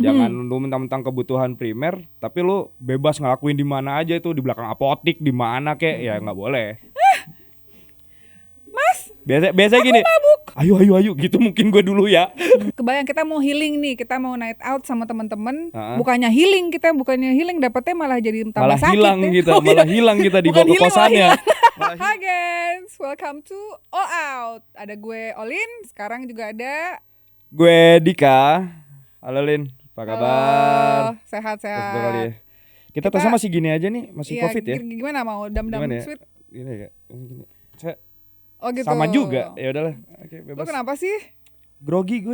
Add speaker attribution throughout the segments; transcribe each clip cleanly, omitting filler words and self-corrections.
Speaker 1: Jangan lu mentang-mentang kebutuhan primer, tapi lu bebas ngelakuin di mana aja itu, di belakang apotik, di mana kek, ya nggak boleh.
Speaker 2: Mas,
Speaker 1: Biasa gini. Ayo gitu mungkin gue dulu ya.
Speaker 2: kebayang kita mau healing nih, kita mau night out sama teman-teman,
Speaker 1: Heeh.
Speaker 2: bukannya healing dapetnya malah jadi tambah
Speaker 1: Malah
Speaker 2: sakit
Speaker 1: hilang
Speaker 2: ya.
Speaker 1: kita, malah hilang kita dibawa
Speaker 2: Bukan
Speaker 1: ke
Speaker 2: healing, malah
Speaker 1: kosannya.
Speaker 2: hilang. Hi guys, welcome to All Out. Ada gue Olin, sekarang juga ada
Speaker 1: Gue Dika. Halo Lin, apa kabar?
Speaker 2: Halo, sehat-sehat.
Speaker 1: Tes 2 kali ya. Kita tesnya masih gini aja nih, masih
Speaker 2: Iya,
Speaker 1: COVID ya.
Speaker 2: Gimana mau dam-dam
Speaker 1: Gimana ya?
Speaker 2: sweet?
Speaker 1: Gini ya. Gini. Saya
Speaker 2: Oh gitu.
Speaker 1: sama juga. Ya udahlah. Oke,
Speaker 2: Lu
Speaker 1: bebas.
Speaker 2: kenapa sih?
Speaker 1: Grogi.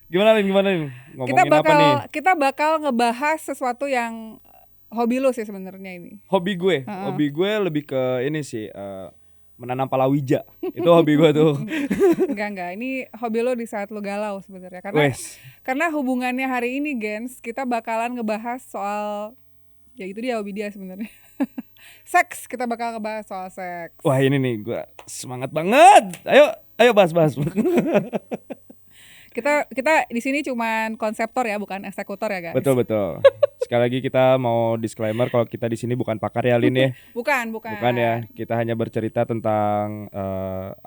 Speaker 1: Gimana Lin? Ngomongin apa nih?
Speaker 2: Kita bakal ngebahas sesuatu yang hobi lu sih sebenarnya ini.
Speaker 1: Hobi gue lebih ke ini sih, menanam palawija. Itu hobi gue tuh.
Speaker 2: Enggak. Ini hobi lo di saat lo galau sebenarnya. Karena hubungannya hari ini, gens, kita bakalan ngebahas soal, ya itu dia hobi dia sebenarnya. Seks, kita bakal ngebahas soal seks.
Speaker 1: Wah ini nih gue semangat banget. Ayo bahas.
Speaker 2: Kita di sini cuman konseptor ya, bukan eksekutor ya, guys.
Speaker 1: Betul. Sekali lagi kita mau disclaimer kalau kita di sini bukan pakar ya Lin ya.
Speaker 2: Bukan.
Speaker 1: Bukan ya. Kita hanya bercerita tentang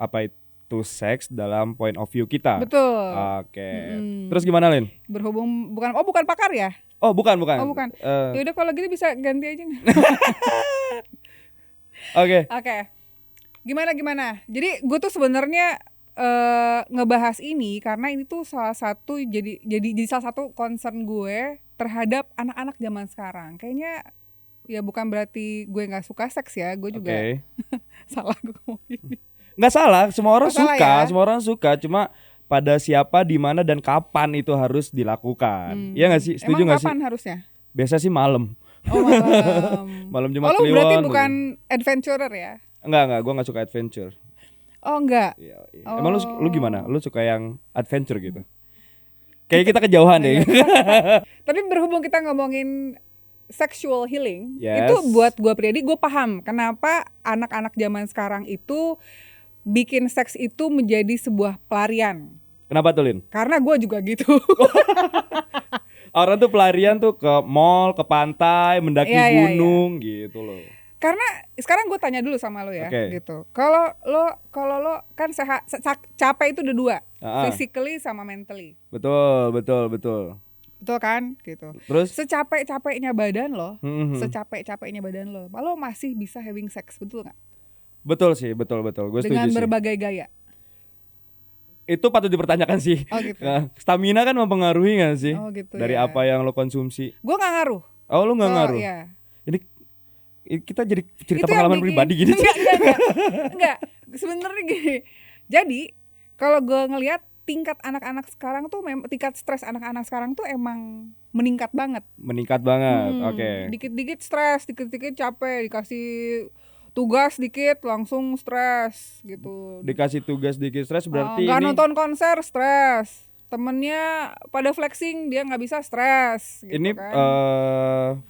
Speaker 1: apa itu seks dalam point of view kita.
Speaker 2: Betul.
Speaker 1: Oke. Terus gimana Lin?
Speaker 2: Bukan pakar ya?
Speaker 1: Oh bukan.
Speaker 2: Ya udah kalau gitu bisa ganti aja.
Speaker 1: Oke.
Speaker 2: Gimana? Jadi gue tuh sebenarnya ngebahas ini karena ini tuh salah satu jadi salah satu concern gue terhadap anak-anak zaman sekarang. Kayaknya ya bukan berarti gue nggak suka seks ya, gue juga salah gue ngomong gini.
Speaker 1: Nggak salah, semua orang suka, cuma pada siapa, di mana dan kapan itu harus dilakukan. Iya nggak sih? Setuju nggak sih?
Speaker 2: Emang kapan harusnya?
Speaker 1: Biasa sih malam.
Speaker 2: Oh malam.
Speaker 1: Malam Jumat
Speaker 2: Kliwon. Oh lu berarti
Speaker 1: Kliwon,
Speaker 2: bukan adventurer ya?
Speaker 1: Enggak, gue nggak suka adventure.
Speaker 2: Oh enggak.
Speaker 1: Iya. Emang lu gimana? Lu suka yang adventure gitu? Kayak kita kejauhan deh.
Speaker 2: Tapi berhubung kita ngomongin sexual healing,
Speaker 1: Yes.
Speaker 2: itu buat gue pribadi, gue paham kenapa anak-anak zaman sekarang itu bikin seks itu menjadi sebuah pelarian.
Speaker 1: Kenapa tuh Lin?
Speaker 2: Karena gue juga gitu.
Speaker 1: Orang tuh pelarian tuh ke mall, ke pantai, mendaki gunung gitu loh.
Speaker 2: Karena sekarang gue tanya dulu sama lo ya, gitu. Kalau lo kan capek itu ada dua, physically sama mentally.
Speaker 1: Betul.
Speaker 2: Betul kan, gitu.
Speaker 1: Terus
Speaker 2: Secapek-capeknya badan lo, lo masih bisa having sex, betul nggak?
Speaker 1: Betul sih, betul. Gue setuju
Speaker 2: dengan
Speaker 1: sih.
Speaker 2: berbagai gaya.
Speaker 1: Itu patut dipertanyakan sih.
Speaker 2: Oh gitu.
Speaker 1: Nah, stamina kan mempengaruhi nggak sih?
Speaker 2: Oh gitu.
Speaker 1: Dari
Speaker 2: ya.
Speaker 1: apa yang lo konsumsi?
Speaker 2: Gue nggak ngaruh.
Speaker 1: Oh lu nggak ngaruh?
Speaker 2: Iya.
Speaker 1: Ini kita jadi cerita pengalaman pribadi gitu.
Speaker 2: Enggak. Sebenarnya gini. Jadi kalau gue ngelihat tingkat anak-anak sekarang tuh tingkat stres anak-anak sekarang tuh emang meningkat banget.
Speaker 1: Oke.
Speaker 2: Dikit-dikit stres, dikit-dikit capek, dikasih tugas dikit langsung stres gitu.
Speaker 1: Dikasih tugas dikit stres berarti
Speaker 2: nggak
Speaker 1: ini
Speaker 2: nonton konser stres. Temennya pada flexing dia nggak bisa stres gitu
Speaker 1: ini
Speaker 2: kan.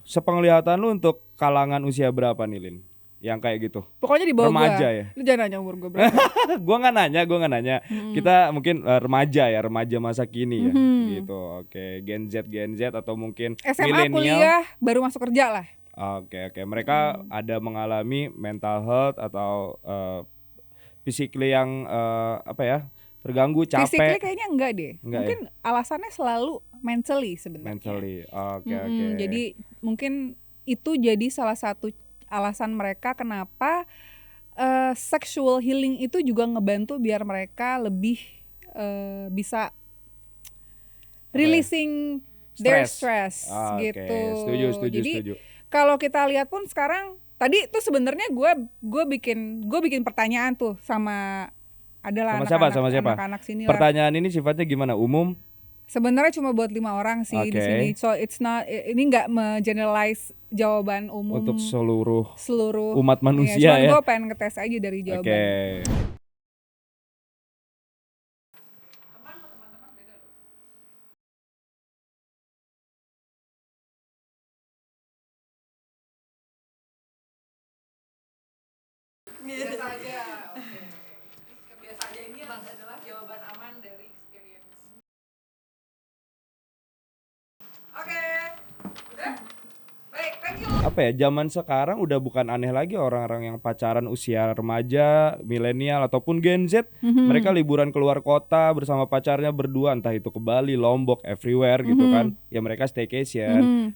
Speaker 1: sepenglihatan lu untuk kalangan usia berapa nih Lin? Yang kayak gitu.
Speaker 2: Pokoknya di bawah
Speaker 1: remaja
Speaker 2: gua.
Speaker 1: Ya.
Speaker 2: Lu jangan nanya umur gue berapa.
Speaker 1: Gua nggak nanya. Kita mungkin remaja masa kini ya. Gitu. Oke, Gen Z atau mungkin
Speaker 2: SMA,
Speaker 1: milenial.
Speaker 2: kuliah, baru masuk kerja lah.
Speaker 1: Oke. Mereka ada mengalami mental health atau physically yang terganggu, capek.
Speaker 2: Physically kayaknya enggak deh.
Speaker 1: Enggak
Speaker 2: mungkin alasannya selalu mentally sebenarnya.
Speaker 1: Oke.
Speaker 2: Jadi mungkin itu jadi salah satu alasan mereka kenapa sexual healing itu juga ngebantu biar mereka lebih bisa releasing their stress gitu.
Speaker 1: Setuju.
Speaker 2: Kalau kita lihat pun sekarang tadi tuh sebenarnya gue bikin pertanyaan tuh sama adalah anak-anak sini lah.
Speaker 1: Pertanyaan ini sifatnya gimana? Umum?
Speaker 2: Sebenarnya cuma buat 5 orang sih di sini. So it's not, ini nggak generalize jawaban umum
Speaker 1: untuk seluruh
Speaker 2: umat
Speaker 1: manusia ya.
Speaker 2: Gue pengen ngetes aja dari jawaban. Biasa aja. Biasa aja ini adalah jawaban aman dari
Speaker 1: apa ya, zaman sekarang udah bukan aneh lagi orang-orang yang pacaran usia remaja, milenial ataupun Gen Z. Mereka liburan keluar kota bersama pacarnya berdua, entah itu ke Bali, Lombok, everywhere gitu kan. Ya mereka staycation.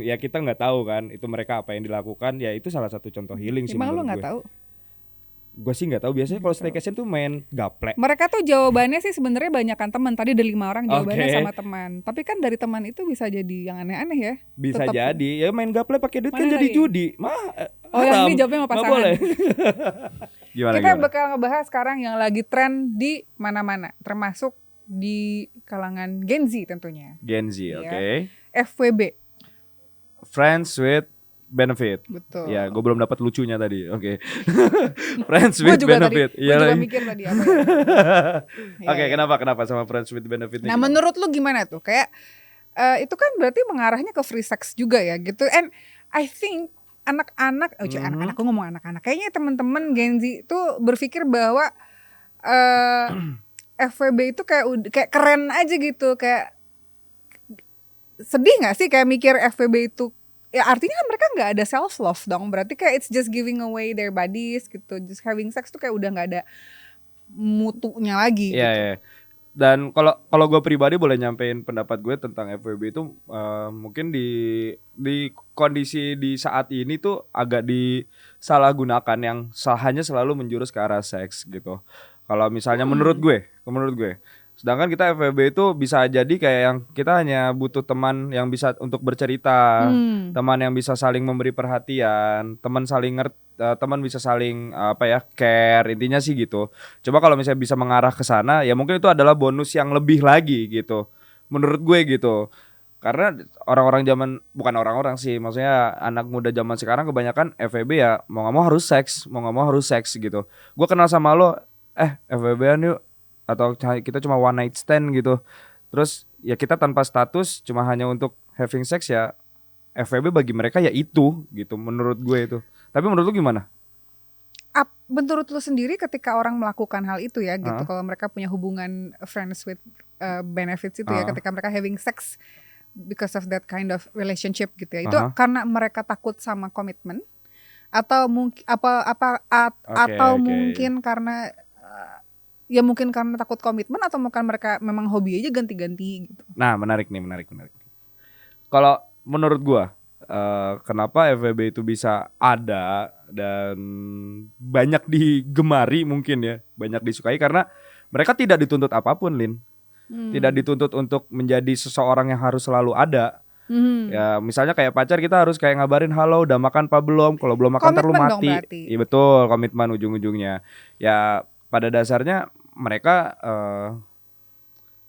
Speaker 1: Ya kita nggak tahu kan itu mereka apa yang dilakukan. Ya itu salah satu contoh healing sih
Speaker 2: Emang lu
Speaker 1: menurut
Speaker 2: nggak
Speaker 1: gue.
Speaker 2: tahu?
Speaker 1: Gue sih nggak tahu, biasanya kalau staycation tuh main gaplek.
Speaker 2: Mereka tuh jawabannya sih sebenarnya banyakan teman. Tadi ada 5 orang jawabannya
Speaker 1: Oke.
Speaker 2: sama teman. Tapi kan dari teman itu bisa jadi yang aneh-aneh ya.
Speaker 1: Bisa
Speaker 2: Tetep.
Speaker 1: jadi ya main gaplek pakai duit kan
Speaker 2: Mana
Speaker 1: jadi
Speaker 2: lagi?
Speaker 1: judi.
Speaker 2: Oh, yang
Speaker 1: haram.
Speaker 2: ini jawabnya sama
Speaker 1: Nggak
Speaker 2: pasangan.
Speaker 1: boleh. Gimana
Speaker 2: Kita
Speaker 1: gimana?
Speaker 2: bakal ngebahas sekarang yang lagi tren di mana-mana, termasuk di kalangan Gen Z tentunya.
Speaker 1: Gen Z,
Speaker 2: Iya.
Speaker 1: oke.
Speaker 2: FWB.
Speaker 1: Friends with benefit.
Speaker 2: Betul.
Speaker 1: Ya, gue belum dapat lucunya tadi. Oke. Friends
Speaker 2: Gue
Speaker 1: with
Speaker 2: juga
Speaker 1: benefit.
Speaker 2: tadi, gue
Speaker 1: Iya
Speaker 2: juga
Speaker 1: lagi.
Speaker 2: mikir tadi apa ya.
Speaker 1: Oke,
Speaker 2: Iya.
Speaker 1: kenapa sama friends with benefit ini?
Speaker 2: Nah,
Speaker 1: gimana?
Speaker 2: menurut lu gimana tuh? Kayak itu kan berarti mengarahnya ke free sex juga ya gitu. And I think anak-anak, anak-anak, gue ngomong anak-anak. Kayaknya teman-teman Gen Z tuh berpikir bahwa FWB itu kayak keren aja gitu. Kayak sedih nggak sih kayak mikir FWB itu? Ya artinya kan mereka nggak ada self love dong. Berarti kayak it's just giving away their bodies gitu. Just having sex tuh kayak udah nggak ada mutunya lagi.
Speaker 1: Iya,
Speaker 2: Gitu.
Speaker 1: iya. Dan kalau gue pribadi boleh nyampein pendapat gue tentang FWB itu mungkin di kondisi di saat ini tuh agak disalahgunakan yang hanya selalu menjurus ke arah seks gitu. Kalau misalnya menurut gue. Sedangkan kita FWB itu bisa jadi kayak yang kita hanya butuh teman yang bisa untuk bercerita, teman yang bisa saling memberi perhatian, teman saling teman bisa saling care, intinya sih gitu. Coba kalau misalnya bisa mengarah ke sana, ya mungkin itu adalah bonus yang lebih lagi gitu. Menurut gue gitu. Karena bukan orang-orang sih, maksudnya anak muda zaman sekarang kebanyakan FWB ya mau nggak mau harus seks gitu. Gue kenal sama lo, FWB-an yuk, atau kita cuma one night stand gitu. Terus ya kita tanpa status, cuma hanya untuk having sex, ya FWB bagi mereka ya itu gitu menurut gue itu. Tapi menurut lu gimana?
Speaker 2: Menurut lu sendiri ketika orang melakukan hal itu ya gitu, kalau mereka punya hubungan friends with benefits itu ya, ketika mereka having sex because of that kind of relationship gitu ya, itu karena mereka takut sama komitmen atau mungkin mungkin karena ya mungkin karena takut komitmen, atau mungkin mereka memang hobi aja ganti-ganti gitu.
Speaker 1: Nah, menarik. Kalau menurut gua, kenapa FWB itu bisa ada dan banyak digemari mungkin ya, banyak disukai karena mereka tidak dituntut apapun, Lin. Tidak dituntut untuk menjadi seseorang yang harus selalu ada. Ya, misalnya kayak pacar kita harus kayak ngabarin, halo udah makan apa belum? Kalau belum makan ntar lu
Speaker 2: Komitmen dong
Speaker 1: mati.
Speaker 2: berarti.
Speaker 1: Iya betul, komitmen ujung-ujungnya. Ya pada dasarnya mereka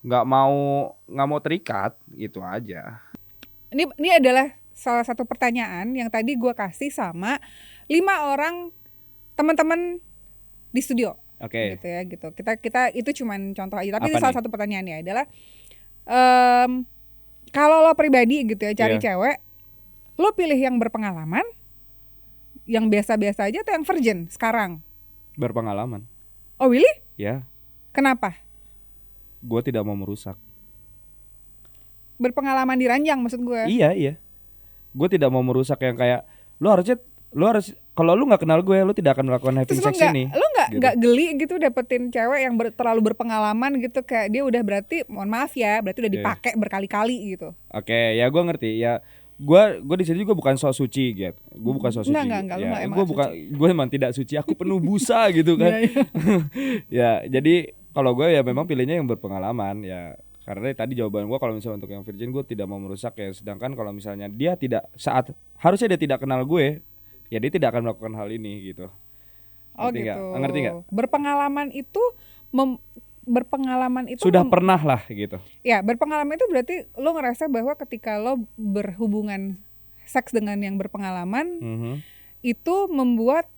Speaker 1: nggak mau terikat gitu aja.
Speaker 2: Ini adalah salah satu pertanyaan yang tadi gue kasih sama 5 orang teman-teman di studio.
Speaker 1: Oke.
Speaker 2: Gitu ya gitu. Kita itu cuman contoh aja, tapi
Speaker 1: Apa
Speaker 2: ini salah
Speaker 1: nih?
Speaker 2: satu pertanyaannya adalah kalau lo pribadi gitu ya cari cewek, lo pilih yang berpengalaman, yang biasa-biasa aja, atau yang virgin sekarang?
Speaker 1: Berpengalaman.
Speaker 2: Oh really?
Speaker 1: Ya,
Speaker 2: Kenapa?
Speaker 1: gue tidak mau merusak.
Speaker 2: Berpengalaman di ranjang maksud gue.
Speaker 1: Iya. Gue tidak mau merusak yang kayak lu harus kalau lu nggak kenal gue, lu tidak akan melakukan having
Speaker 2: Terus
Speaker 1: sex ini.
Speaker 2: lo
Speaker 1: gitu.
Speaker 2: nggak geli gitu dapetin cewek yang terlalu berpengalaman gitu, kayak dia udah berarti, mohon maaf ya, berarti udah dipakai berkali-kali gitu.
Speaker 1: Oke, ya gue ngerti. Ya gue di sini juga bukan sok suci gitu. Gue bukan sok suci.
Speaker 2: Enggak, lu
Speaker 1: Ya,
Speaker 2: nggak emang
Speaker 1: gue emang tidak suci. Aku penuh busa gitu kan. Ya, jadi kalau gue ya memang pilihnya yang berpengalaman ya. Karena tadi jawaban gue, kalau misalnya untuk yang virgin gue tidak mau merusak ya. Sedangkan kalau misalnya dia harusnya dia tidak kenal gue, ya dia tidak akan melakukan hal ini gitu.
Speaker 2: Oh
Speaker 1: Ngerti
Speaker 2: gitu.
Speaker 1: Ngerti nggak?
Speaker 2: Berpengalaman itu
Speaker 1: Sudah pernah lah gitu.
Speaker 2: Ya, berpengalaman itu berarti lo ngerasa bahwa ketika lo berhubungan seks dengan yang berpengalaman, itu membuat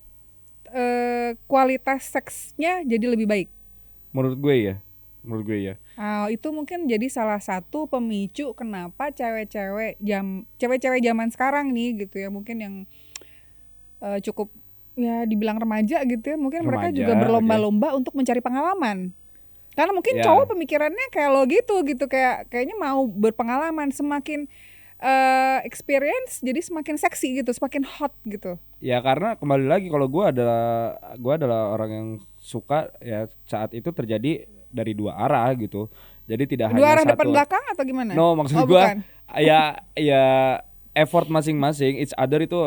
Speaker 2: kualitas seksnya jadi lebih baik.
Speaker 1: Menurut gue ya.
Speaker 2: Itu mungkin jadi salah satu pemicu kenapa cewek-cewek zaman sekarang nih gitu ya, mungkin yang cukup ya dibilang remaja gitu ya, mungkin mereka juga berlomba-lomba untuk mencari pengalaman. Karena mungkin cowok pemikirannya kayak lo gitu kayaknya mau berpengalaman, semakin experience jadi semakin seksi gitu, semakin hot gitu.
Speaker 1: Ya karena kembali lagi kalau gua adalah orang yang suka ya saat itu terjadi dari dua arah gitu. Jadi tidak
Speaker 2: Dua
Speaker 1: hanya
Speaker 2: arah depan
Speaker 1: satu.
Speaker 2: belakang atau gimana?
Speaker 1: No, maksud
Speaker 2: Oh
Speaker 1: gua
Speaker 2: bukan.
Speaker 1: ya effort masing-masing, each other itu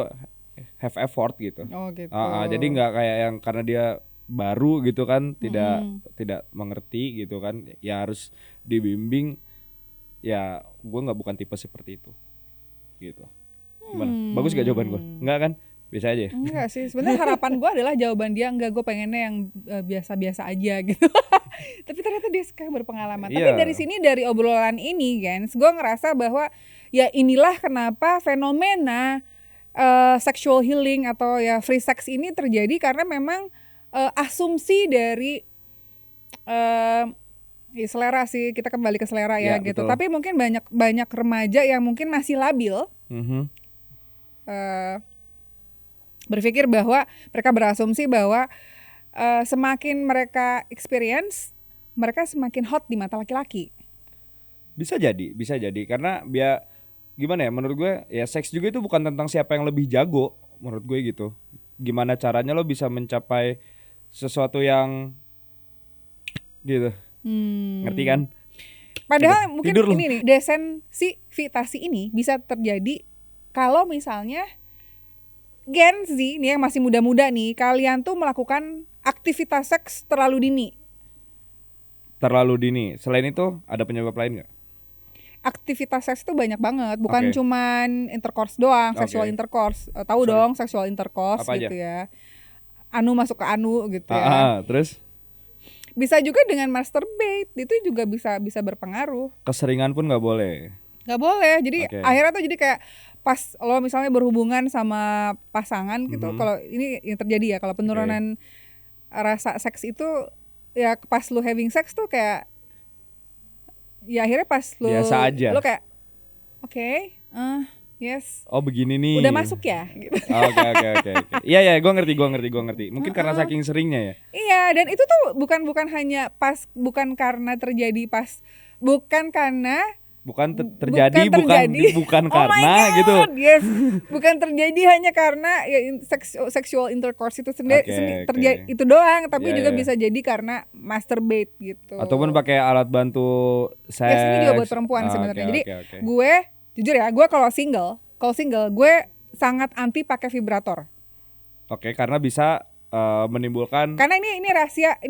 Speaker 1: have effort gitu.
Speaker 2: Oh gitu.
Speaker 1: Jadi nggak kayak yang karena dia baru gitu kan, tidak
Speaker 2: Mm-mm.
Speaker 1: tidak mengerti gitu kan, ya harus dibimbing. Ya bukan tipe seperti itu gitu. Gimana? Bagus gak jawaban gua? Enggak kan? Bisa aja ya?
Speaker 2: Enggak sih, sebenarnya harapan gue adalah jawaban dia enggak, gue pengennya yang biasa-biasa aja gitu. Tapi ternyata dia suka berpengalaman. Tapi
Speaker 1: Iya.
Speaker 2: dari sini, dari obrolan ini, Gens, gue ngerasa bahwa ya inilah kenapa fenomena sexual healing atau ya free sex ini terjadi karena memang asumsi dari ya selera sih, kita kembali ke selera ya,
Speaker 1: Ya,
Speaker 2: gitu.
Speaker 1: betul.
Speaker 2: Tapi mungkin banyak remaja yang mungkin masih labil.
Speaker 1: Mhm.
Speaker 2: eh, Berpikir bahwa mereka berasumsi bahwa semakin mereka experience, mereka semakin hot di mata laki-laki.
Speaker 1: Bisa jadi karena gimana ya, menurut gue ya seks juga itu bukan tentang siapa yang lebih jago menurut gue gitu. Gimana caranya lo bisa mencapai sesuatu yang gitu. Ngerti kan?
Speaker 2: Padahal
Speaker 1: Tidur-
Speaker 2: mungkin
Speaker 1: tidur lo.
Speaker 2: ini nih, desensitasi ini bisa terjadi kalau misalnya Gen Z nih yang masih muda-muda nih, kalian tuh melakukan aktivitas seks terlalu dini.
Speaker 1: Terlalu dini. Selain itu ada penyebab lain nggak?
Speaker 2: Aktivitas seks itu banyak banget, bukan
Speaker 1: Oke.
Speaker 2: cuman intercourse doang,
Speaker 1: Oke.
Speaker 2: sexual intercourse. Tahu
Speaker 1: Sorry.
Speaker 2: dong sexual intercourse
Speaker 1: Apa
Speaker 2: gitu ya. Anu masuk ke anu gitu ya.
Speaker 1: Terus
Speaker 2: Bisa juga dengan masturbate, itu juga bisa berpengaruh.
Speaker 1: keseringan pun nggak boleh.
Speaker 2: Nggak boleh. Jadi
Speaker 1: Oke.
Speaker 2: akhirnya tuh jadi kayak pas lo misalnya berhubungan sama pasangan gitu,
Speaker 1: Mhm.
Speaker 2: kalau ini yang terjadi ya, kalau penurunan rasa seks itu ya pas lo having sex tuh kayak ya akhirnya pas lo
Speaker 1: Biasa aja.
Speaker 2: lo kayak oke, yes,
Speaker 1: Oh begini nih.
Speaker 2: udah masuk ya gitu.
Speaker 1: Oke. Iya, gue ngerti. Mungkin karena saking seringnya ya.
Speaker 2: Iya, dan itu tuh bukan hanya pas, bukan karena terjadi pas, bukan karena
Speaker 1: Terjadi bukan
Speaker 2: Oh my
Speaker 1: karena
Speaker 2: God,
Speaker 1: gitu.
Speaker 2: yes. Bukan terjadi hanya karena ya sexual intercourse itu sendiri
Speaker 1: Oke.
Speaker 2: terjadi itu doang, tapi
Speaker 1: Iya,
Speaker 2: juga
Speaker 1: iya.
Speaker 2: bisa jadi karena masturbate gitu.
Speaker 1: Ataupun pakai alat bantu seks.
Speaker 2: Ya, ini juga buat perempuan sebenarnya. Jadi
Speaker 1: Oke.
Speaker 2: gue jujur ya, gue kalau single gue sangat anti pakai vibrator.
Speaker 1: Oke, karena bisa menimbulkan.
Speaker 2: Karena ini rahasia,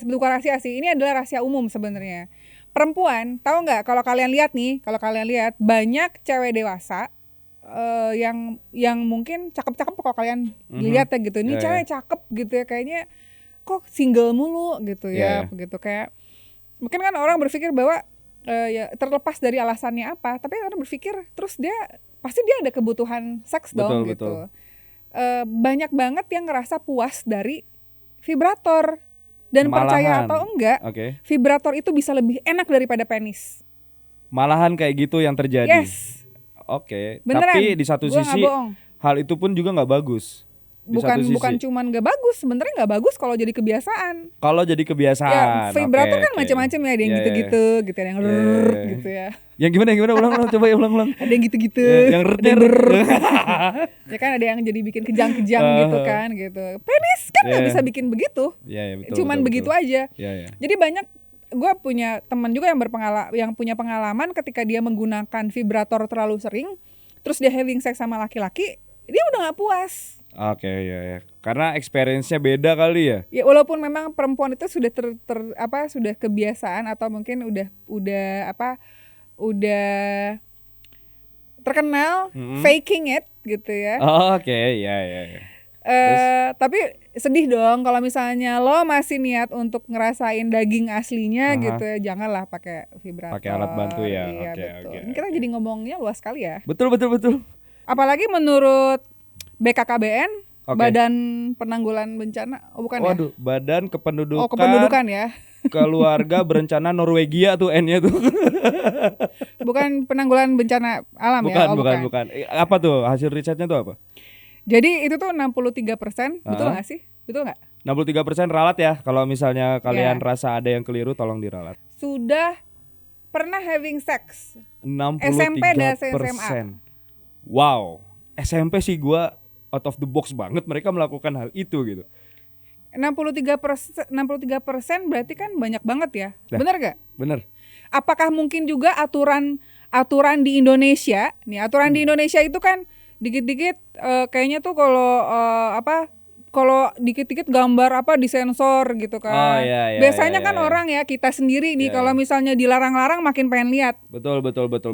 Speaker 2: bukan rahasia sih, ini adalah rahasia umum sebenarnya. Perempuan, tahu nggak, kalau kalian lihat banyak cewek dewasa yang mungkin cakep-cakep, kalau kalian lihat ya gitu, ini
Speaker 1: Ya,
Speaker 2: cewek cakep gitu ya, kayaknya kok single mulu gitu
Speaker 1: Ya.
Speaker 2: ya, begitu kayak mungkin kan orang berpikir bahwa ya terlepas dari alasannya apa, tapi orang berpikir terus pasti dia ada kebutuhan seks dong
Speaker 1: Betul.
Speaker 2: gitu. Banyak banget yang ngerasa puas dari vibrator. Dan percaya
Speaker 1: Malahan.
Speaker 2: atau enggak,
Speaker 1: Oke.
Speaker 2: vibrator itu bisa lebih enak daripada penis.
Speaker 1: Malahan kayak gitu yang terjadi.
Speaker 2: Yes,
Speaker 1: Oke.
Speaker 2: beneran.
Speaker 1: Tapi di satu
Speaker 2: Gua nggak
Speaker 1: sisi
Speaker 2: bohong.
Speaker 1: hal itu pun juga nggak bagus. Di satu sisi.
Speaker 2: Bukan cuman nggak bagus, sebenarnya nggak bagus kalau jadi kebiasaan.
Speaker 1: Kalau jadi
Speaker 2: Ya,
Speaker 1: kebiasaan.
Speaker 2: vibrator
Speaker 1: Oke,
Speaker 2: kan macam-macam ya, ada yang
Speaker 1: Ya.
Speaker 2: gitu-gitu, gitu, ada yang rrrr, gitu ya.
Speaker 1: Yang gimana? Ulang. Coba ya ulang.
Speaker 2: Ada yang gitu-gitu.
Speaker 1: Yang
Speaker 2: ada yang rrrr. Ya kan ada yang jadi bikin kejang-kejang gitu kan, gitu. Penis kan nggak bisa bikin begitu.
Speaker 1: Iya, betul.
Speaker 2: Cuman
Speaker 1: betul.
Speaker 2: begitu aja.
Speaker 1: Iya.
Speaker 2: Jadi banyak, gue punya teman juga yang punya pengalaman ketika dia menggunakan vibrator terlalu sering, terus dia having sex sama laki-laki, dia udah nggak puas.
Speaker 1: Oke, iya. Karena experience-nya beda kali ya.
Speaker 2: Ya walaupun memang perempuan itu sudah sudah kebiasaan atau mungkin udah terkenal faking it gitu ya.
Speaker 1: Oke, iya.
Speaker 2: Tapi sedih dong kalau misalnya lo masih niat untuk ngerasain daging aslinya gitu ya, janganlah pakai vibrator.
Speaker 1: Pakai alat bantu ya.
Speaker 2: Iya,
Speaker 1: Oke.
Speaker 2: betul. Ini kita jadi ngomongnya luas sekali ya.
Speaker 1: Betul.
Speaker 2: Apalagi menurut BKKBN,
Speaker 1: Oke.
Speaker 2: Badan Penanggulangan Bencana, bukan ya?
Speaker 1: Waduh, Badan Kependudukan,
Speaker 2: Kependudukan ya.
Speaker 1: Keluarga Berencana Norwegia tuh N-nya tuh.
Speaker 2: Bukan penanggulangan bencana alam ya?
Speaker 1: Bukan. Apa tuh hasil risetnya tuh apa?
Speaker 2: Jadi itu tuh 63%, betul nggak sih? Betul nggak?
Speaker 1: 63% ralat ya. Kalau misalnya kalian
Speaker 2: Ya.
Speaker 1: rasa ada yang keliru, tolong diralat.
Speaker 2: Sudah pernah having sex?
Speaker 1: 63%.
Speaker 2: SMP dan SMA.
Speaker 1: Wow, SMP sih gua out of the box banget mereka melakukan hal itu gitu.
Speaker 2: 63% berarti kan banyak banget ya.
Speaker 1: Nah.
Speaker 2: Bener gak?
Speaker 1: Bener.
Speaker 2: Apakah mungkin juga aturan di Indonesia, nih aturan di Indonesia itu kan dikit-dikit kayaknya tuh kalau dikit-dikit gambar disensor gitu kan.
Speaker 1: Oh, iya,
Speaker 2: Biasanya
Speaker 1: iya,
Speaker 2: kan
Speaker 1: iya.
Speaker 2: orang ya kita sendiri nih
Speaker 1: Iya,
Speaker 2: kalau
Speaker 1: iya.
Speaker 2: misalnya dilarang-larang makin pengen lihat.
Speaker 1: Betul.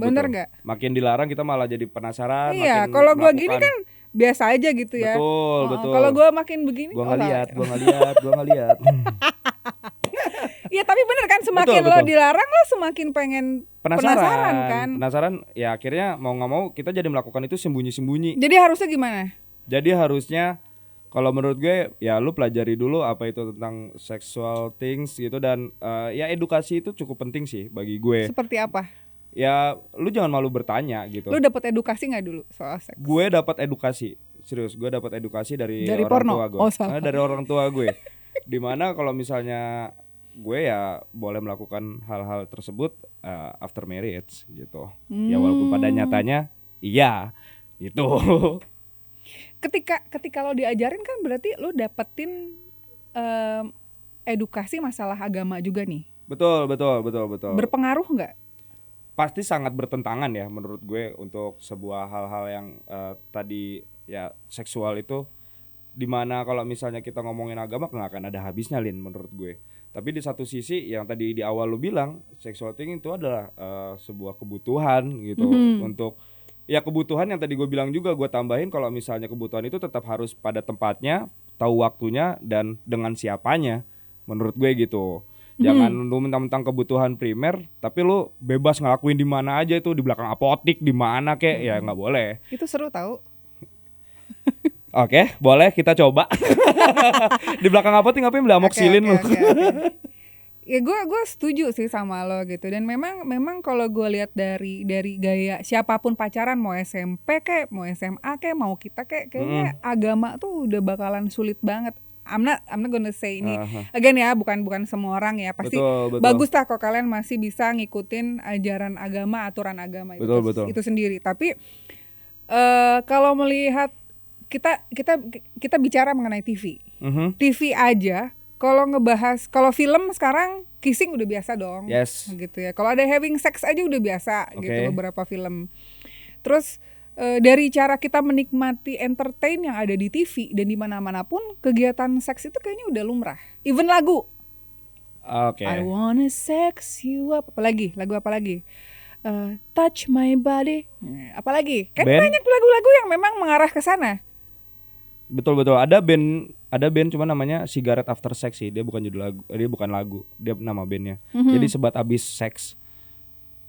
Speaker 2: Bener nggak?
Speaker 1: Makin dilarang kita malah jadi penasaran,
Speaker 2: Iya,
Speaker 1: makin
Speaker 2: kalau gua gini
Speaker 1: melakukan.
Speaker 2: kan biasa aja gitu ya.
Speaker 1: Betul.
Speaker 2: Kalau gua makin begini,
Speaker 1: Gua nggak lihat.
Speaker 2: Iya, tapi bener kan semakin
Speaker 1: Betul.
Speaker 2: lo dilarang lo semakin pengen penasaran kan.
Speaker 1: Penasaran, ya akhirnya mau nggak mau kita jadi melakukan itu sembunyi-sembunyi.
Speaker 2: Jadi harusnya gimana?
Speaker 1: Jadi harusnya kalau menurut gue ya lu pelajari dulu apa itu tentang sexual things gitu dan ya edukasi itu cukup penting sih bagi gue.
Speaker 2: Seperti apa?
Speaker 1: Ya lu jangan malu bertanya gitu.
Speaker 2: Lu dapat edukasi nggak dulu soal seks?
Speaker 1: Gue dapat edukasi, serius gue dapat edukasi dari orang
Speaker 2: porno?
Speaker 1: tua gue.
Speaker 2: Oh, salah.
Speaker 1: Dari orang tua gue. Dimana kalau misalnya gue ya boleh melakukan hal-hal tersebut after marriage gitu. Ya walaupun pada nyatanya iya gitu.
Speaker 2: Ketika lo diajarin kan berarti lo dapetin edukasi masalah agama juga nih.
Speaker 1: Betul.
Speaker 2: Berpengaruh nggak?
Speaker 1: Pasti sangat bertentangan ya menurut gue untuk sebuah hal-hal yang tadi ya seksual itu, dimana kalau misalnya kita ngomongin agama nggak akan ada habisnya Lin menurut gue. Tapi di satu sisi yang tadi di awal lu bilang sexual thing itu adalah sebuah kebutuhan gitu untuk ya kebutuhan yang tadi gue bilang juga gue tambahin kalau misalnya kebutuhan itu tetap harus pada tempatnya, tahu waktunya dan dengan siapanya menurut gue gitu. Jangan lu mentang-mentang kebutuhan primer tapi lu bebas ngelakuin di mana aja itu, di belakang apotik di mana kek ya nggak boleh.
Speaker 2: Itu seru tahu.
Speaker 1: Oke, boleh kita coba. Di belakang apotik ngapain beli amoxicillin lu?
Speaker 2: Oke. Ya gue setuju sih sama lo gitu, dan memang kalau gue lihat dari gaya siapapun pacaran, mau SMP kek, mau SMA kek, mau kita kek, kayaknya agama tuh udah bakalan sulit banget. I'm not gonna say ini again ya, bukan semua orang ya, pasti
Speaker 1: Betul.
Speaker 2: bagus lah kalau kalian masih bisa ngikutin ajaran agama, aturan agama itu
Speaker 1: Betul.
Speaker 2: itu sendiri. Tapi kalau melihat kita bicara mengenai TV. TV aja kalau ngebahas, kalau film sekarang kissing udah biasa dong.
Speaker 1: Yes.
Speaker 2: Gitu ya. Kalau ada having sex aja udah biasa gitu beberapa film. Terus dari cara kita menikmati entertain yang ada di TV dan di mana-mana pun, kegiatan seks itu kayaknya udah lumrah. Even lagu.
Speaker 1: Oke.
Speaker 2: I wanna sex you up. Lagu apa lagi? Touch my body. Apalagi? Kan banyak lagu-lagu yang memang mengarah ke sana.
Speaker 1: Betul. Ada band cuma namanya Cigarette After Sex sih. Dia bukan judul lagu, dia bukan lagu. Dia nama bandnya. Jadi sebat abis seks.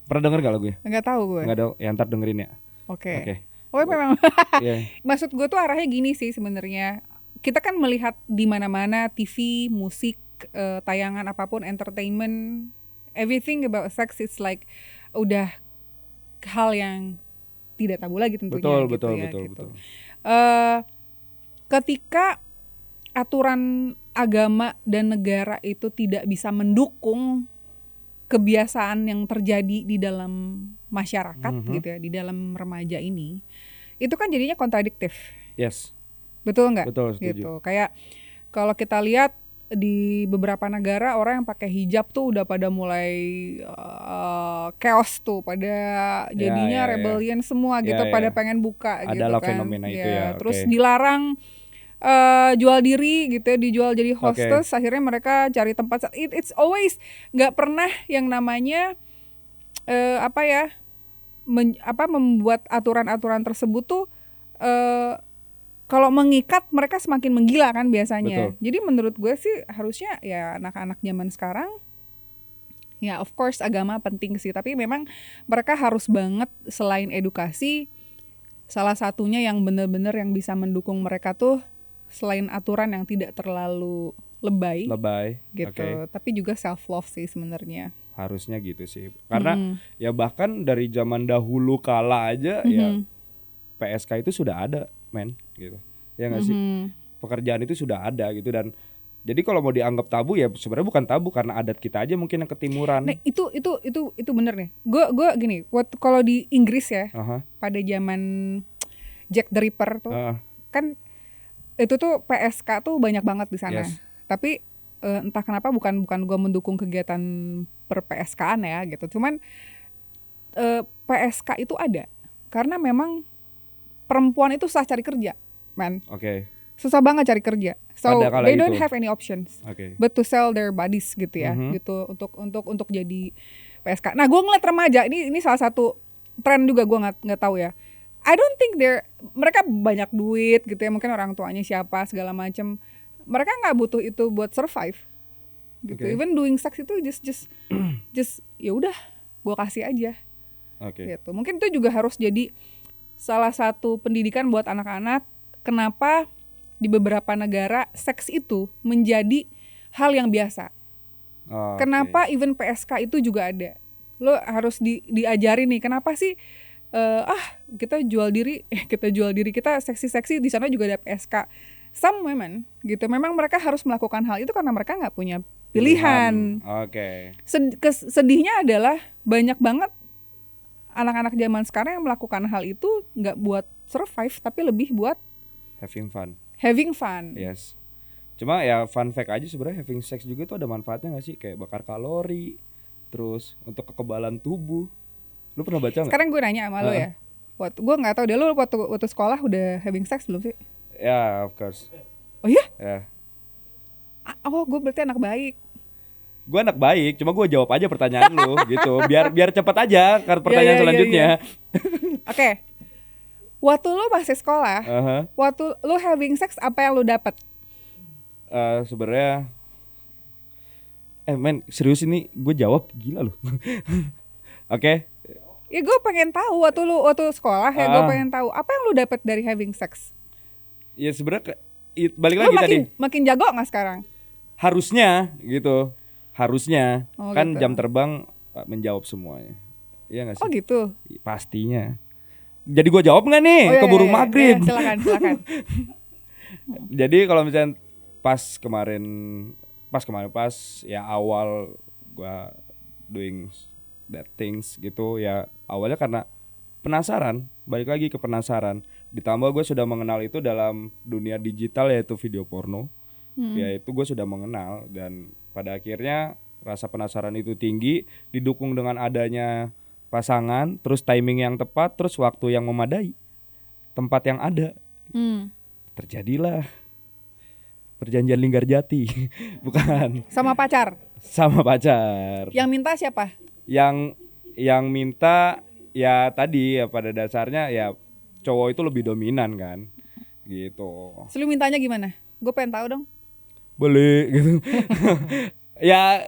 Speaker 1: Pernah denger gak lagunya?
Speaker 2: Enggak tahu gue.
Speaker 1: Enggak tahu. Ya ntar dengerin ya.
Speaker 2: Oke. Oh memang.
Speaker 1: Yeah.
Speaker 2: Maksud gue tuh arahnya gini sih sebenarnya. Kita kan melihat di mana-mana TV, musik, tayangan apapun, entertainment, everything about sex it's like udah hal yang tidak tabu lagi tentunya. Betul. Ketika aturan agama dan negara itu tidak bisa mendukung kebiasaan yang terjadi di dalam masyarakat gitu ya, di dalam remaja ini, itu kan jadinya kontradiktif.
Speaker 1: Yes.
Speaker 2: Betul nggak?
Speaker 1: Betul, setuju.
Speaker 2: Gitu. Kayak kalau kita lihat di beberapa negara, orang yang pakai hijab tuh udah pada mulai chaos tuh, pada jadinya rebellion semua gitu, pada pengen buka gitu kan.
Speaker 1: Adalah fenomena itu ya.
Speaker 2: Terus dilarang jual diri gitu ya, dijual jadi hostess. Akhirnya mereka cari tempat. It's always nggak pernah yang namanya membuat aturan-aturan tersebut tuh kalau mengikat mereka semakin menggila kan biasanya.
Speaker 1: Betul.
Speaker 2: Jadi menurut gue sih harusnya ya anak-anak zaman sekarang ya of course agama penting sih, tapi memang mereka harus banget selain edukasi, salah satunya yang benar-benar yang bisa mendukung mereka tuh selain aturan yang tidak terlalu lebay gitu, tapi juga self love sih sebenarnya.
Speaker 1: Harusnya gitu sih, karena ya bahkan dari zaman dahulu kala aja ya PSK itu sudah ada men gitu ya nggak sih, pekerjaan itu sudah ada gitu, dan Jadi kalau mau dianggap tabu ya sebenarnya bukan tabu karena adat kita aja mungkin yang ketimuran.
Speaker 2: Nah, itu bener nih. Gue gini, waktu kalau di Inggris ya,
Speaker 1: Aha.
Speaker 2: pada zaman Jack the Ripper tuh,
Speaker 1: Heeh.
Speaker 2: kan itu tuh PSK tuh banyak banget di sana.
Speaker 1: Yes.
Speaker 2: Tapi entah kenapa bukan gue mendukung kegiatan per PSK-an ya gitu. Cuman PSK itu ada karena memang perempuan itu susah cari kerja, man.
Speaker 1: Oke.
Speaker 2: Susah banget cari kerja. So
Speaker 1: Pada kala
Speaker 2: they don't
Speaker 1: itu.
Speaker 2: have any options
Speaker 1: Oke.
Speaker 2: but to sell their bodies gitu ya,
Speaker 1: Mhm.
Speaker 2: gitu untuk jadi PSK. Nah, gue ngeliat remaja ini salah satu tren juga, gue nggak tahu ya. I don't think mereka banyak duit gitu ya, mungkin orang tuanya siapa segala macem. Mereka nggak butuh itu buat survive gitu.
Speaker 1: Oke.
Speaker 2: Even doing sex itu just ya udah, gue kasih aja
Speaker 1: Oke.
Speaker 2: gitu. Mungkin itu juga harus jadi salah satu pendidikan buat anak-anak. Kenapa di beberapa negara seks itu menjadi hal yang biasa?
Speaker 1: Oke.
Speaker 2: Kenapa even PSK itu juga ada? Lo harus diajari nih, kenapa sih kita jual diri kita seksi-seksi, di sana juga ada PSK. Some women gitu, memang mereka harus melakukan hal itu karena mereka nggak punya pilihan.
Speaker 1: Oke.
Speaker 2: Sedihnya adalah banyak banget anak-anak zaman sekarang yang melakukan hal itu nggak buat survive, tapi lebih buat
Speaker 1: Having fun.
Speaker 2: having fun.
Speaker 1: Yes. Cuma ya fun fact aja sebenarnya having sex juga tuh ada manfaatnya nggak sih? Kayak bakar kalori, terus untuk kekebalan tubuh. Lu pernah baca nggak?
Speaker 2: Sekarang gue nanya sama lo ya, gue nggak tahu deh, lo waktu sekolah udah having sex belum sih?
Speaker 1: Ya, of course.
Speaker 2: Oh iya?
Speaker 1: Ya.
Speaker 2: Oh, gue berarti anak baik.
Speaker 1: Gue anak baik, cuma gue jawab aja pertanyaan lu gitu. Biar cepet aja ke pertanyaan
Speaker 2: Iya,
Speaker 1: selanjutnya.
Speaker 2: Oke. Waktu lo masih sekolah,
Speaker 1: Aha.
Speaker 2: waktu lo having sex, apa yang lo dapat?
Speaker 1: Sebenarnya men serius ini gue jawab gila loh. Oke.
Speaker 2: Ya gue pengen tahu waktu sekolah ya, gue
Speaker 1: Ah.
Speaker 2: pengen tahu apa yang lo dapat dari having sex.
Speaker 1: Ya sebenarnya balik
Speaker 2: Lo
Speaker 1: lagi tadi.
Speaker 2: makin jago nggak sekarang?
Speaker 1: Harusnya gitu. Harusnya
Speaker 2: Oh,
Speaker 1: kan
Speaker 2: gitu.
Speaker 1: jam terbang menjawab semuanya. Iya nggak sih?
Speaker 2: Oh gitu.
Speaker 1: Pastinya. Jadi gue jawab nggak nih?
Speaker 2: Oh, iya,
Speaker 1: Keburu
Speaker 2: iya.
Speaker 1: maghrib.
Speaker 2: Iya, silakan.
Speaker 1: Jadi kalau misalnya pas kemarin ya awal gua doing that things gitu ya, awalnya karena penasaran, balik lagi ke penasaran. Ditambah gue sudah mengenal itu dalam dunia digital yaitu video porno. Ya itu gue sudah mengenal dan pada akhirnya rasa penasaran itu tinggi, didukung dengan adanya pasangan, terus timing yang tepat, terus waktu yang memadai, tempat yang ada. Terjadilah perjanjian Linggarjati. Bukan
Speaker 2: Sama pacar.
Speaker 1: sama pacar.
Speaker 2: Yang minta siapa?
Speaker 1: Yang minta ya tadi ya pada dasarnya ya cowok itu lebih dominan kan. Gitu.
Speaker 2: Lu mintanya gimana? Gue pengen tahu dong.
Speaker 1: Boleh gitu. Ya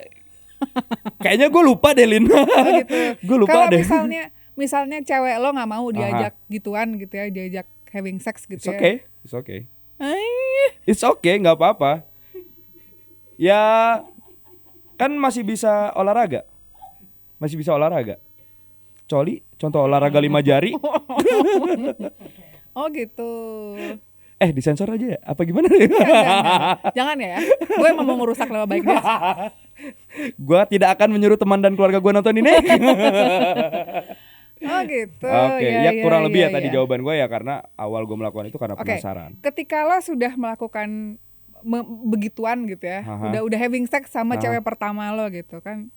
Speaker 1: kayaknya gue lupa deh Lin.
Speaker 2: Oh, gitu.
Speaker 1: Gue lupa
Speaker 2: Kalau
Speaker 1: deh.
Speaker 2: misalnya cewek lo nggak mau diajak gituan gitu ya, diajak having sex gitu
Speaker 1: It's
Speaker 2: ya.
Speaker 1: okay. It's okay.
Speaker 2: Ay,
Speaker 1: It's okay, nggak apa-apa. Ya kan masih bisa olahraga. Masih bisa olahraga. Coli, contoh olahraga 5 jari.
Speaker 2: oh gitu.
Speaker 1: Disensor aja ya? Apa gimana deh?
Speaker 2: Enggak. Jangan ya. Gue emang mau ngerusak nama baik dia.
Speaker 1: Gua tidak akan menyuruh teman dan keluarga gua nonton ini.
Speaker 2: Oh gitu.
Speaker 1: Oke, ya kurang lebih ya
Speaker 2: ya.
Speaker 1: tadi jawaban gua ya karena awal gua melakukan itu karena
Speaker 2: Oke.
Speaker 1: penasaran.
Speaker 2: Ketika lo sudah melakukan begituan gitu ya,
Speaker 1: Aha.
Speaker 2: udah having sex sama
Speaker 1: Aha.
Speaker 2: cewek pertama lo gitu kan,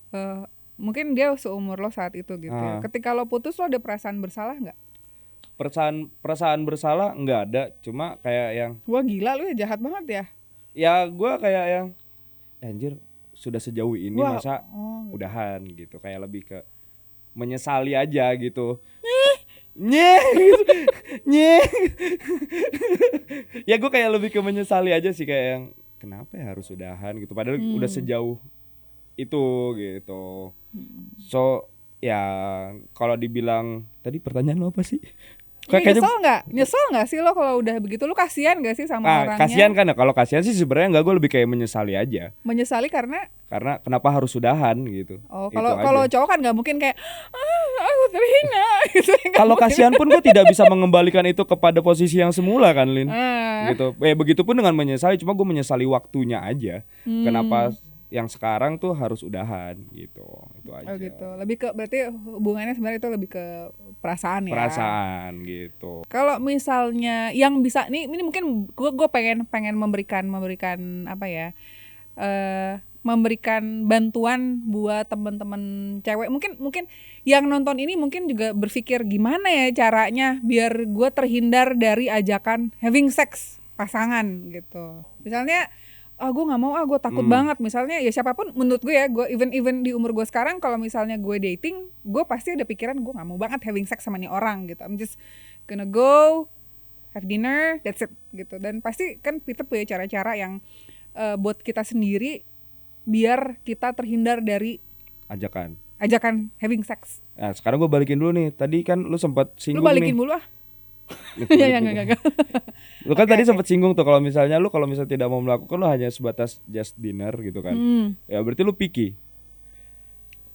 Speaker 2: mungkin dia seumur lo saat itu gitu ya.
Speaker 1: Aha.
Speaker 2: Ketika lo putus, lo ada perasaan bersalah nggak?
Speaker 1: Perasaan bersalah nggak ada, cuma kayak yang
Speaker 2: Wah gila, lo ya jahat banget ya.
Speaker 1: ya gua kayak yang anjir sudah sejauh ini
Speaker 2: Wah,
Speaker 1: masa
Speaker 2: oh,
Speaker 1: udahan gitu, kayak lebih ke menyesali aja gitu. Nyeh gitu. Nyeh. Ya gue kayak lebih ke menyesali aja sih, kayak yang kenapa ya harus udahan gitu padahal udah sejauh itu gitu. So ya kalau dibilang tadi pertanyaan lo apa sih? Kayaknya
Speaker 2: Nyesel nggak sih lo kalau udah begitu? Lo kasihan nggak sih sama orangnya?
Speaker 1: kasihan kan ya. Kalau kasihan sih sebenarnya enggak, gue lebih kayak menyesali aja.
Speaker 2: Menyesali karena
Speaker 1: Kenapa harus sudahan gitu.
Speaker 2: oh
Speaker 1: Itu
Speaker 2: kalau
Speaker 1: aja.
Speaker 2: cowok kan nggak mungkin kayak aku terhina gitu. Nggak
Speaker 1: Kalau
Speaker 2: mungkin.
Speaker 1: kasihan pun gue tidak bisa mengembalikan itu kepada posisi yang semula kan, Lin.
Speaker 2: Ah.
Speaker 1: Gitu. Begitupun dengan menyesali, cuma gue menyesali waktunya aja. Kenapa yang sekarang tuh harus udahan gitu. Itu aja.
Speaker 2: Oh gitu. Lebih ke berarti hubungannya sebenarnya itu lebih ke perasaan ya.
Speaker 1: Perasaan gitu.
Speaker 2: Kalau misalnya yang bisa ini mungkin gue pengen memberikan apa ya? Memberikan bantuan buat teman-teman cewek. Mungkin yang nonton ini mungkin juga berpikir gimana ya caranya biar gue terhindar dari ajakan having sex pasangan gitu. Misalnya gue nggak mau, gue takut banget. Misalnya ya siapapun menurut gue ya, gue even di umur gue sekarang kalau misalnya gue dating, gue pasti ada pikiran gue nggak mau banget having sex sama nih orang gitu. I'm just gonna go have dinner, that's it gitu. Dan pasti kan kita punya cara-cara yang buat kita sendiri biar kita terhindar dari
Speaker 1: Ajakan
Speaker 2: having sex.
Speaker 1: Nah sekarang gue balikin dulu nih. Tadi kan lu sempat
Speaker 2: Lu
Speaker 1: singgung
Speaker 2: balikin
Speaker 1: nih.
Speaker 2: dulu ah.
Speaker 1: Ya,
Speaker 2: Enggak.
Speaker 1: Lu kan
Speaker 2: Oke,
Speaker 1: tadi
Speaker 2: oke.
Speaker 1: sempat singgung tuh kalau misalnya tidak mau melakukan, lu hanya sebatas just dinner gitu kan. Ya berarti lu picky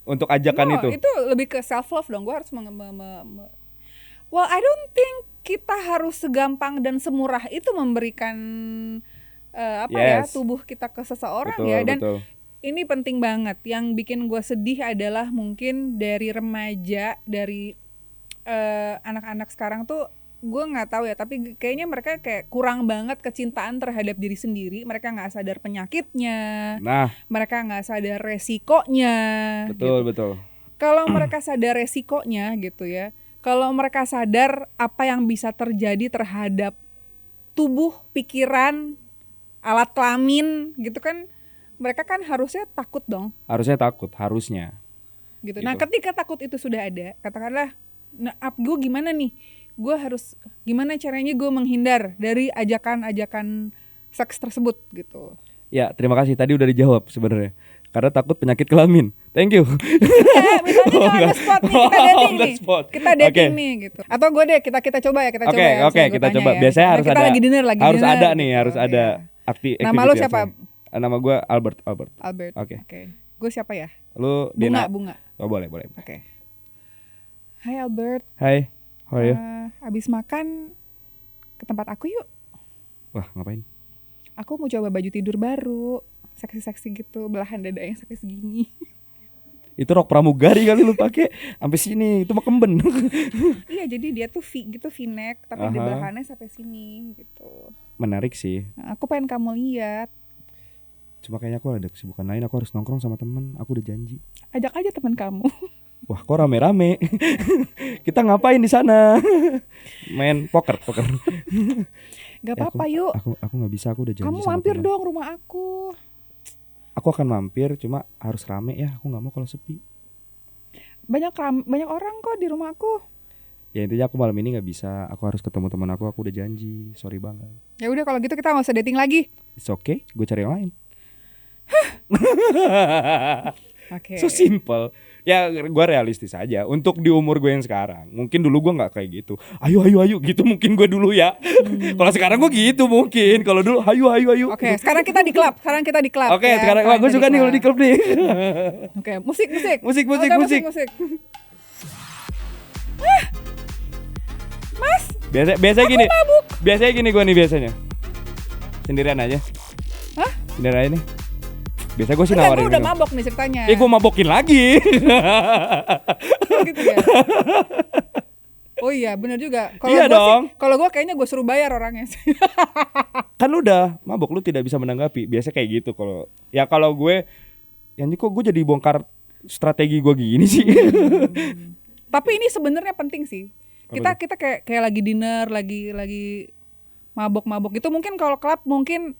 Speaker 1: untuk ajakan
Speaker 2: No, itu lebih ke self love dong. Gue harus well, I don't think kita harus segampang dan semurah itu memberikan
Speaker 1: Yes.
Speaker 2: tubuh kita ke seseorang
Speaker 1: Betul,
Speaker 2: ya. Dan
Speaker 1: betul.
Speaker 2: ini penting banget. Yang bikin gue sedih adalah mungkin dari remaja, dari anak-anak sekarang tuh gue nggak tahu ya, tapi kayaknya mereka kayak kurang banget kecintaan terhadap diri sendiri. Mereka nggak sadar penyakitnya,
Speaker 1: Nah,
Speaker 2: mereka nggak sadar resikonya.
Speaker 1: betul,
Speaker 2: Gitu.
Speaker 1: betul.
Speaker 2: Kalau mereka sadar resikonya gitu ya, kalau mereka sadar apa yang bisa terjadi terhadap tubuh, pikiran, alat kelamin gitu kan, mereka kan harusnya takut dong
Speaker 1: Harusnya takut, harusnya.
Speaker 2: gitu.
Speaker 1: Gitu.
Speaker 2: Nah ketika takut itu sudah ada, katakanlah, nah gue gimana nih, gue harus gimana caranya gue menghindar dari ajakan-ajakan seks tersebut gitu.
Speaker 1: Ya, terima kasih tadi udah dijawab sebenarnya. Karena takut penyakit kelamin. Thank you.
Speaker 2: Misalnya
Speaker 1: Oh,
Speaker 2: on the
Speaker 1: enggak.
Speaker 2: spot nih, kita
Speaker 1: Oh,
Speaker 2: dating
Speaker 1: on the
Speaker 2: nih,
Speaker 1: spot.
Speaker 2: kita dating
Speaker 1: Oke.
Speaker 2: nih gitu. Atau gue deh, kita coba ya,
Speaker 1: Oke,
Speaker 2: misalnya
Speaker 1: oke,
Speaker 2: gue
Speaker 1: kita
Speaker 2: tanya
Speaker 1: coba.
Speaker 2: ya.
Speaker 1: Biasanya
Speaker 2: Misalnya
Speaker 1: harus
Speaker 2: kita
Speaker 1: ada
Speaker 2: lagi dinner
Speaker 1: harus ada
Speaker 2: gitu,
Speaker 1: nih, harus ada
Speaker 2: ya. Nama lu
Speaker 1: aktivitasnya.
Speaker 2: siapa?
Speaker 1: Nama gue Albert.
Speaker 2: Albert.
Speaker 1: Oke.
Speaker 2: Gue siapa ya?
Speaker 1: Lu Dina.
Speaker 2: Bunga.
Speaker 1: Oh, boleh.
Speaker 2: Oke. Hai Albert.
Speaker 1: Hai. How are you?
Speaker 2: Abis makan ke tempat aku yuk.
Speaker 1: Wah, ngapain?
Speaker 2: Aku mau coba baju tidur baru, seksi-seksi gitu, belahan dada yang sampai segini.
Speaker 1: Itu rok pramugari kali lu pakai sampai sini. Itu mah kemben.
Speaker 2: Iya, jadi dia tuh V-neck, tapi di
Speaker 1: Aha.
Speaker 2: belahannya sampai sini gitu.
Speaker 1: Menarik sih.
Speaker 2: Nah, aku pengen kamu lihat.
Speaker 1: Cuma kayaknya aku ada kesibukan lain. Aku harus nongkrong sama temen. Aku udah janji.
Speaker 2: Ajak aja teman kamu.
Speaker 1: Wah, kok rame-rame. Kita ngapain di sana? Main poker.
Speaker 2: Gak apa-apa yuk.
Speaker 1: Aku nggak bisa. Aku udah janji
Speaker 2: Kamu
Speaker 1: sama
Speaker 2: mampir
Speaker 1: temen.
Speaker 2: dong rumah aku.
Speaker 1: Aku akan mampir. Cuma harus rame ya. Aku nggak mau kalau sepi.
Speaker 2: Banyak orang kok di rumah aku.
Speaker 1: Ya intinya aku malam ini nggak bisa. Aku harus ketemu teman aku. Aku udah janji. Sorry banget.
Speaker 2: Ya udah kalau gitu kita nggak usah dating lagi.
Speaker 1: It's okay. Gue cari yang lain.
Speaker 2: Oke.
Speaker 1: So simple. Ya gue realistis aja. Untuk di umur gue yang sekarang. Mungkin dulu gue nggak kayak gitu. Ayo gitu mungkin gue dulu ya. Kalau sekarang gue gitu mungkin. Kalau dulu ayo.
Speaker 2: Oke, sekarang kita di klub.
Speaker 1: Oke,
Speaker 2: Ya.
Speaker 1: sekarang wah, gue
Speaker 2: Kita
Speaker 1: suka nih kalau di klub nih.
Speaker 2: Oke, musik.
Speaker 1: Musik.
Speaker 2: Oke, musik. Mas,
Speaker 1: Biasa gini.
Speaker 2: mabuk.
Speaker 1: Biasanya gini gue nih biasanya. Sendirian aja.
Speaker 2: Hah?
Speaker 1: Sendirian aja nih. Biasa gue sih
Speaker 2: Enggak,
Speaker 1: nawarin
Speaker 2: gue udah
Speaker 1: minum.
Speaker 2: mabok nih ceritanya.
Speaker 1: Gue mabokin lagi.
Speaker 2: Oh, gitu ya. Oh iya, bener juga. Kalau
Speaker 1: Iya
Speaker 2: gua
Speaker 1: dong.
Speaker 2: Kalau gue kayaknya gue suruh bayar orangnya sih.
Speaker 1: Kan udah mabok, lu tidak bisa menanggapi. Biasa kayak gitu kalau gue ya ini kok gue jadi bongkar strategi gue gini sih.
Speaker 2: Tapi ini sebenarnya penting sih.
Speaker 1: Apa
Speaker 2: Kita kayak lagi dinner, lagi mabok itu mungkin kalau klub mungkin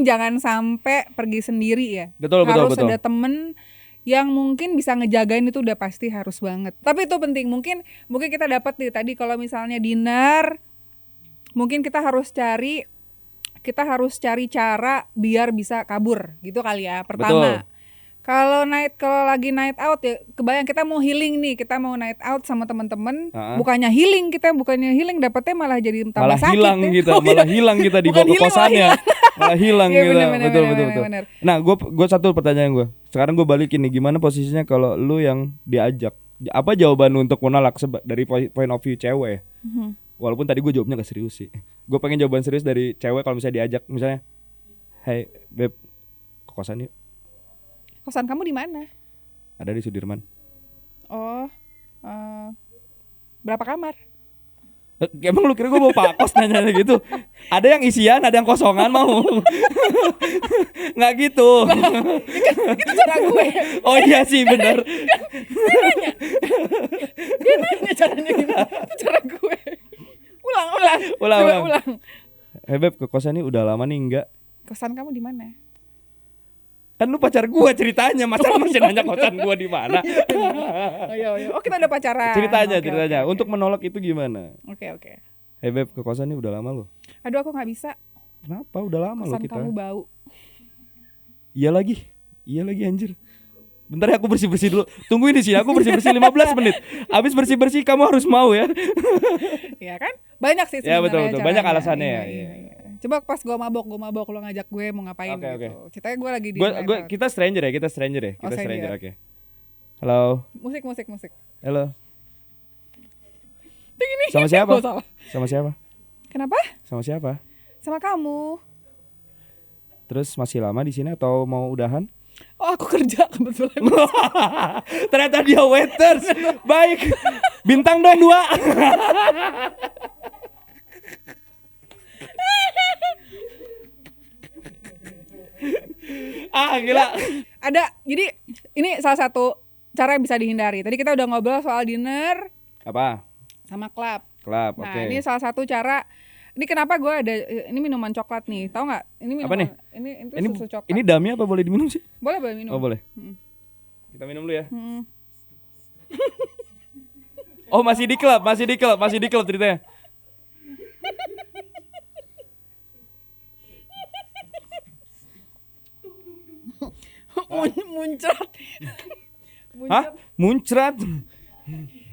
Speaker 2: jangan sampai pergi sendiri ya.
Speaker 1: Betul.
Speaker 2: Harus ada temen yang mungkin bisa ngejagain, itu udah pasti harus banget. Tapi itu penting. Mungkin kita dapat nih tadi kalau misalnya dinner, mungkin kita harus cari cara biar bisa kabur gitu kali ya. Pertama, Kalau lagi night out ya, kebayang kita mau healing nih, kita mau night out sama teman-teman, bukannya healing dapetnya malah jadi tambah
Speaker 1: Malah
Speaker 2: sakit
Speaker 1: hilang
Speaker 2: ya.
Speaker 1: kita, malah hilang kita di
Speaker 2: Bukan
Speaker 1: bawah
Speaker 2: healing,
Speaker 1: kosannya. Malah hilang
Speaker 2: Iya,
Speaker 1: kita.
Speaker 2: bener.
Speaker 1: Betul. Nah, gue satu pertanyaan gue. Sekarang gue balikin nih, gimana posisinya kalau lu yang diajak? Apa jawaban lu untuk menolak dari point of view cewek? Walaupun tadi gue jawabnya gak serius sih. Gue pengen jawaban serius dari cewek kalau misalnya diajak, misalnya, "Hey, beb, ke kosan yuk."
Speaker 2: Kosan kamu di mana?
Speaker 1: Ada di Sudirman.
Speaker 2: Oh, berapa kamar?
Speaker 1: Emang lu kira gue mau pakos nanya gitu? Ada yang isian, ada yang kosongan mau? Nggak gitu.
Speaker 2: Itu cara gue.
Speaker 1: Oh iya sih benar.
Speaker 2: Dia nanya caranya gimana? Itu cara gue. Ulang. Coba ulang.
Speaker 1: Hey beb, ke kosan ini udah lama nih enggak?
Speaker 2: Kosan kamu di mana?
Speaker 1: Kan lu pacar gua ceritanya, masa lu masih nanya kosan gua di mana?
Speaker 2: Iya. Oh, kita udah pacaran.
Speaker 1: Ceritanya.
Speaker 2: Oke.
Speaker 1: Untuk menolak itu gimana?
Speaker 2: Oke.
Speaker 1: Hey beb, ke kosan ini udah lama lu.
Speaker 2: Aduh, aku nggak bisa.
Speaker 1: Kenapa? Udah lama lo
Speaker 2: Kosan
Speaker 1: kita.
Speaker 2: kamu bau.
Speaker 1: Iya lagi anjir. Bentar ya, aku bersih-bersih dulu. Tungguin di sini, aku bersih-bersih 15 menit. Habis bersih-bersih kamu harus mau ya.
Speaker 2: Iya kan? Banyak sih
Speaker 1: Ya
Speaker 2: sebenarnya.
Speaker 1: betul. Banyak
Speaker 2: caranya.
Speaker 1: alasannya ya.
Speaker 2: Iya. Coba pas gue mabok lo ngajak gue mau ngapain
Speaker 1: Oke.
Speaker 2: gitu. Ceritanya gue lagi di
Speaker 1: Kita stranger ya. Kita stranger, oke. Halo.
Speaker 2: musik.
Speaker 1: Halo.
Speaker 2: Ini
Speaker 1: Sama siapa?
Speaker 2: Gua salah.
Speaker 1: Sama siapa?
Speaker 2: Kenapa?
Speaker 1: Sama siapa?
Speaker 2: Sama kamu.
Speaker 1: Terus masih lama di sini atau mau udahan?
Speaker 2: Oh, aku kerja kebetulan.
Speaker 1: Ternyata dia waiters. Baik. Bintang dong 2. Gila.
Speaker 2: Ada. Jadi ini salah satu cara yang bisa dihindari. Tadi kita udah ngobrol soal dinner
Speaker 1: Apa?
Speaker 2: sama club.
Speaker 1: Club,
Speaker 2: Nah,
Speaker 1: oke.
Speaker 2: ini salah satu cara. Ini kenapa gue ada ini minuman coklat nih. Tahu nggak? Ini minuman
Speaker 1: Apa nih?
Speaker 2: Ini susu coklat.
Speaker 1: Ini dami apa boleh diminum sih?
Speaker 2: Boleh minum.
Speaker 1: Oh, boleh. Kita minum dulu ya.
Speaker 2: Hmm.
Speaker 1: Oh, masih di klub ceritanya.
Speaker 2: Muncrat.
Speaker 1: Hah? Muncrat.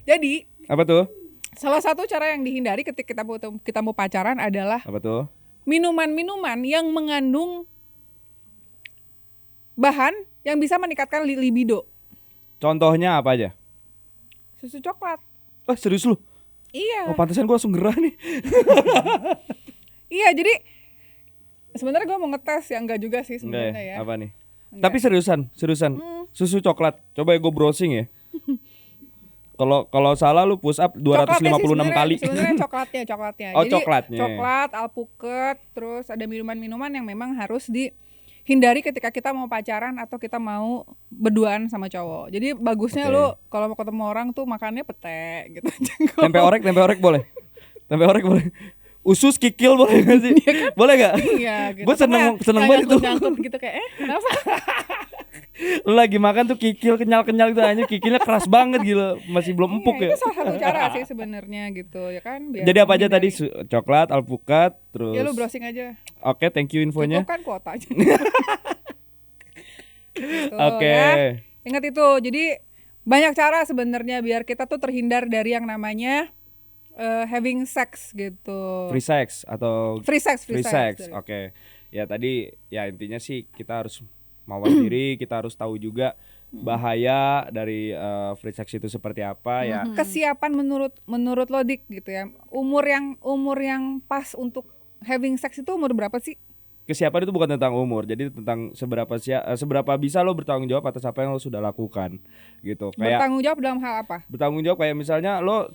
Speaker 2: Jadi
Speaker 1: Apa tuh?
Speaker 2: salah satu cara yang dihindari ketika kita mau pacaran adalah
Speaker 1: Apa tuh?
Speaker 2: minuman-minuman yang mengandung bahan yang bisa meningkatkan libido.
Speaker 1: Contohnya apa aja?
Speaker 2: Susu coklat.
Speaker 1: Oh, serius lu?
Speaker 2: Iya.
Speaker 1: Oh, pantesan gua langsung gerah nih.
Speaker 2: Iya, jadi sebenarnya gue mau ngetes ya, enggak juga sih sebenarnya ya.
Speaker 1: Apa nih?
Speaker 2: Enggak.
Speaker 1: Tapi seriusan. Susu coklat. Coba ya gue browsing ya. Kalau salah lu push up 256 kali.
Speaker 2: Sebenarnya coklatnya.
Speaker 1: Oh,
Speaker 2: Jadi,
Speaker 1: coklatnya.
Speaker 2: Coklat, alpukat, terus ada minuman-minuman yang memang harus dihindari ketika kita mau pacaran atau kita mau berduaan sama cowok. Jadi bagusnya
Speaker 1: Oke.
Speaker 2: lu kalau mau ketemu orang tuh makannya pete gitu.
Speaker 1: Tempe orek boleh. Tempe orek boleh. Usus kikil boleh gak sih? Boleh gak?
Speaker 2: Iya gitu.
Speaker 1: Gue seneng banget itu.
Speaker 2: Nyangkut gitu kayak kenapa?
Speaker 1: Lu lagi makan tuh kikil kenyal gitu aja, kikilnya keras banget gila, masih belum empuk
Speaker 2: Iya,
Speaker 1: ya.
Speaker 2: itu salah satu cara sih sebenarnya gitu ya kan. Biar
Speaker 1: Jadi apa aja tadi?
Speaker 2: menghindari.
Speaker 1: Coklat, alpukat, terus.
Speaker 2: Ya lu browsing aja.
Speaker 1: Oke, thank you infonya.
Speaker 2: Cukup kan kuotanya. Gitu,
Speaker 1: Oke.
Speaker 2: ya. Ingat itu. Jadi banyak cara sebenarnya biar kita tuh terhindar dari yang namanya having sex gitu.
Speaker 1: Free sex atau
Speaker 2: Free sex.
Speaker 1: Oke. Ya tadi ya intinya sih kita harus mawas diri, kita harus tahu juga bahaya dari free sex itu seperti apa ya.
Speaker 2: Kesiapan menurut lo Dik gitu ya. Umur yang pas untuk having sex itu umur berapa sih?
Speaker 1: Kesiapan itu bukan tentang umur, jadi tentang seberapa bisa lo bertanggung jawab atas apa yang lo sudah lakukan gitu. Kayak
Speaker 2: Bertanggung jawab dalam hal apa?
Speaker 1: bertanggung jawab kayak misalnya lo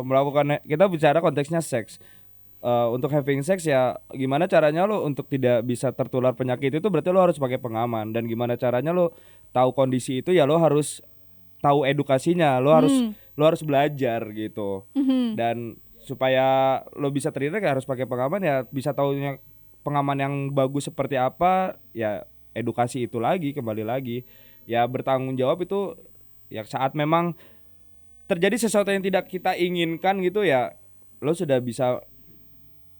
Speaker 1: melakukan, kita bicara konteksnya seks. Untuk having sex ya gimana caranya lo untuk tidak bisa tertular penyakit itu, berarti lo harus pakai pengaman. Dan gimana caranya lo tahu kondisi itu ya lo harus tahu edukasinya, lo harus belajar gitu. Dan supaya lo bisa terhindar ya harus pakai pengaman, ya bisa tahunya pengaman yang bagus seperti apa, ya edukasi itu lagi, kembali lagi ya bertanggung jawab itu ya saat memang terjadi sesuatu yang tidak kita inginkan gitu ya lo sudah bisa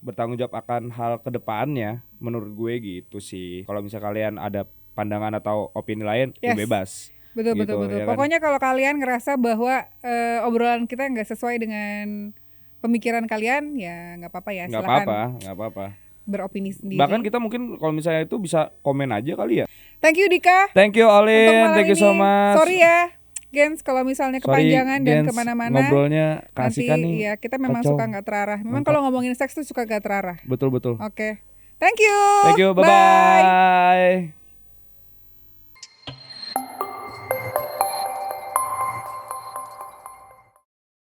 Speaker 1: bertanggung jawab akan hal kedepannya, menurut gue gitu sih. Kalau misalnya kalian ada pandangan atau opini lain, ya
Speaker 2: Yes.
Speaker 1: bebas.
Speaker 2: Betul
Speaker 1: Gitu,
Speaker 2: betul betul.
Speaker 1: ya kan?
Speaker 2: Pokoknya kalau kalian ngerasa bahwa obrolan kita nggak sesuai dengan pemikiran kalian, ya nggak apa-apa ya.
Speaker 1: Nggak
Speaker 2: Silakan
Speaker 1: apa-apa, nggak apa-apa.
Speaker 2: beropini sendiri.
Speaker 1: Bahkan kita mungkin kalau misalnya itu bisa komen aja kali ya.
Speaker 2: Thank you Dika.
Speaker 1: Thank you
Speaker 2: Untuk
Speaker 1: Olin,
Speaker 2: malam
Speaker 1: thank you
Speaker 2: ini.
Speaker 1: so much.
Speaker 2: Sorry ya, Gens, kalau misalnya
Speaker 1: Sorry,
Speaker 2: kepanjangan dan
Speaker 1: Gens,
Speaker 2: kemana-mana.
Speaker 1: ngobrolnya
Speaker 2: Nanti
Speaker 1: keasikan nih.
Speaker 2: ya kita memang
Speaker 1: Kacau.
Speaker 2: suka nggak terarah. Memang
Speaker 1: Mantap.
Speaker 2: kalau ngomongin seks tuh suka nggak terarah.
Speaker 1: Betul-betul.
Speaker 2: Oke. Thank you.
Speaker 1: Thank you, bye-bye.